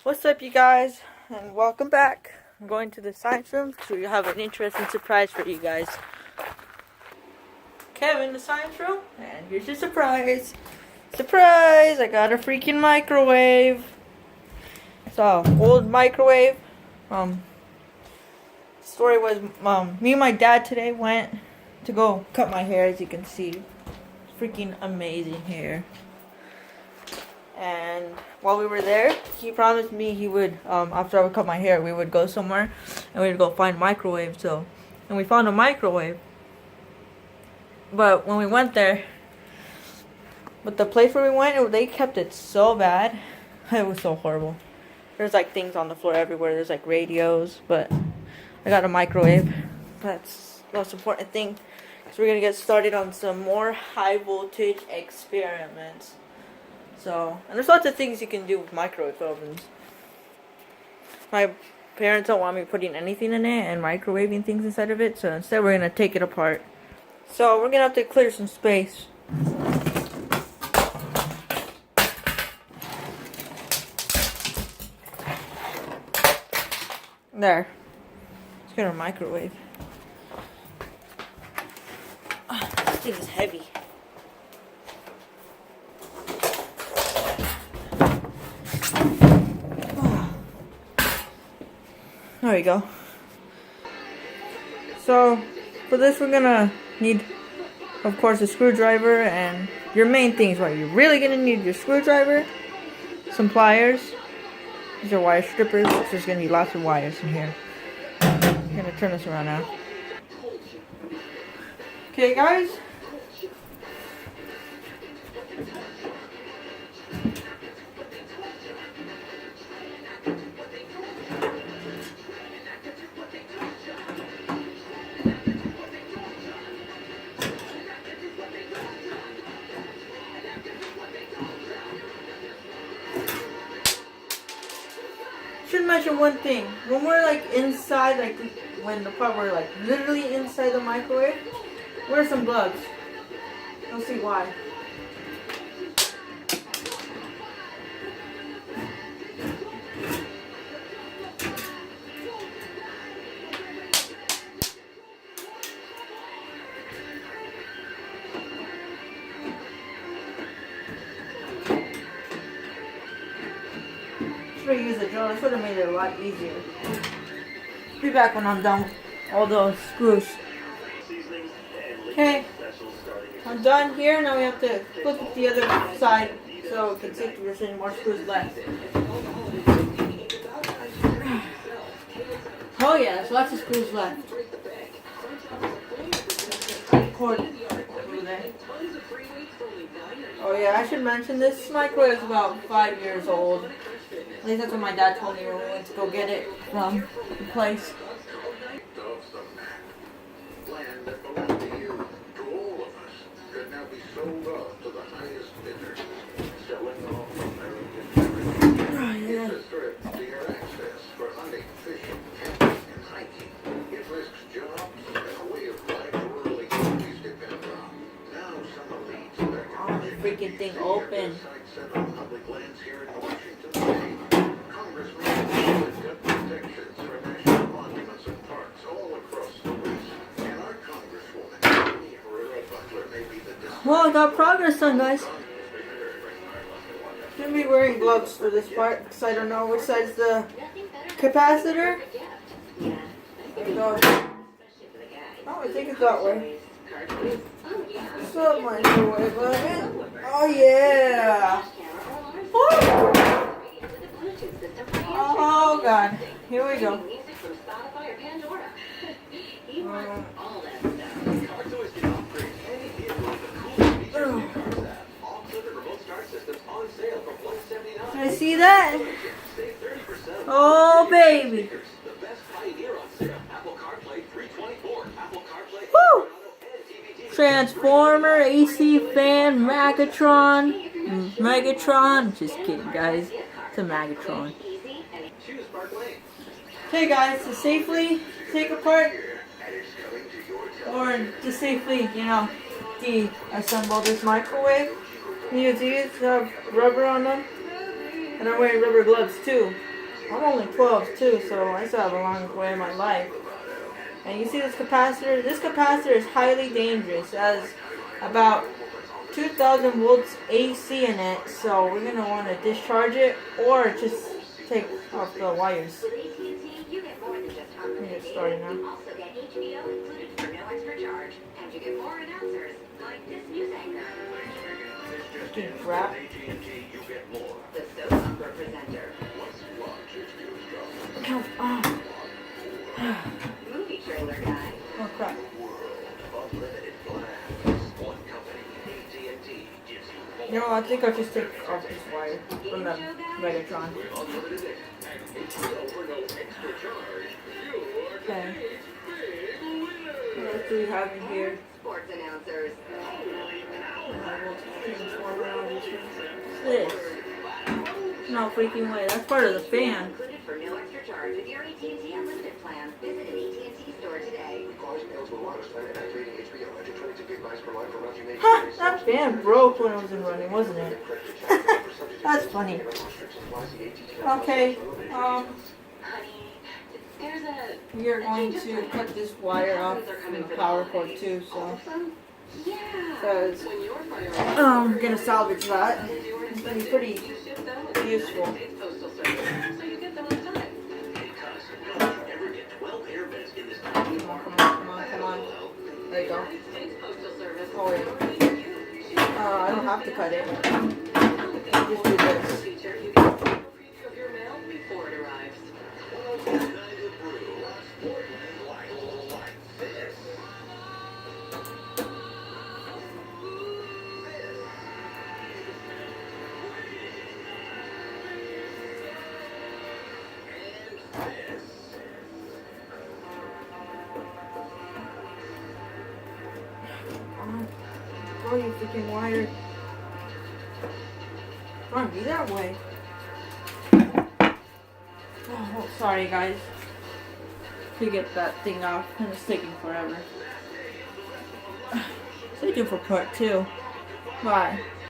What's up, you guys, and welcome back. I'm going to the science room to have an interesting surprise for you guys. Okay, I'm in the science room, and here's your surprise. Surprise! I got a freaking microwave. It's an old microwave. Story was, me and my dad today went to go cut my hair, as you can see. Freaking amazing hair. And while we were there, he promised me he would, after I would cut my hair, we would go somewhere and we would go find a microwave. And we found a microwave. But when we went there, but the place where we went, they kept it so bad. It was so horrible. There's like things on the floor everywhere. There's like radios, but I got a microwave. That's the most important thing. So we're gonna get started on some more high voltage experiments. And there's lots of things you can do with microwave ovens. My parents don't want me putting anything in it and microwaving things inside of it, so instead we're going to take it apart. So we're going to have to clear some space. There. Let's get our microwave. This thing is heavy. There we go. So, for this we're gonna need, of course, a screwdriver and your main things. What you're really gonna need: your screwdriver, some pliers. These are wire strippers. There's gonna be lots of wires in here. I'm gonna turn this around now. Okay, guys. Should mention one thing. When we're like inside, like when the part we're like literally inside the microwave, wear some gloves. You'll see why. Use a drill. This would have made it a lot easier. Be back when I'm done with all those screws. Okay, I'm done here. Now we have to flip it the other side so we can see if there's any more screws left. Oh yeah, there's lots of screws left. Cord over there. Oh yeah, I should mention this microwave is about 5 years old. At least that's what my dad told me when we went to go get it from the place. Oh, yeah. Oh, the freaking thing open. Well, I got progress done, guys. I'm gonna be wearing gloves for this part because I don't know which side's the capacitor. There we go. Oh, I think it's that way. So microwave oven. Oh yeah. Woo! Oh god. Here we go. I see that. Oh baby. Woo! Transformer, AC fan, Megatron. Just kidding, guys. It's a Megatron. Okay, guys, to safely take apart or to safely, deassemble this microwave, you use these, have rubber on them. And I'm wearing rubber gloves too. I'm only 12 too, so I still have a long way in my life. And you see this capacitor? This capacitor is highly dangerous. It has about 2000 volts AC in it, so we're going to want to discharge it or just take off the wires. Let me get started now. Fucking crap. Movie trailer guy. Oh crap. You know, I think I'll just take off this wire from the Megatron. Okay. What do we have in here? Sports announcers. This. No freaking way. That's part of the fan. Included for no extra charge with your AT&T Unlimited plan. Visit an AT&T store today. Ha! That fan broke when it was in running, wasn't it? That's funny. Okay. We are going to cut this wire off from the power cord too, so. Because I'm gonna salvage that. It's gonna be pretty useful. Come on. There you go. Oh, yeah. I don't have to cut it. Just do this. Oh, you freaking wire. Come on, be that way. Oh, sorry guys. To get that thing off, and it's taking forever. Stay tuned for part 2. Bye.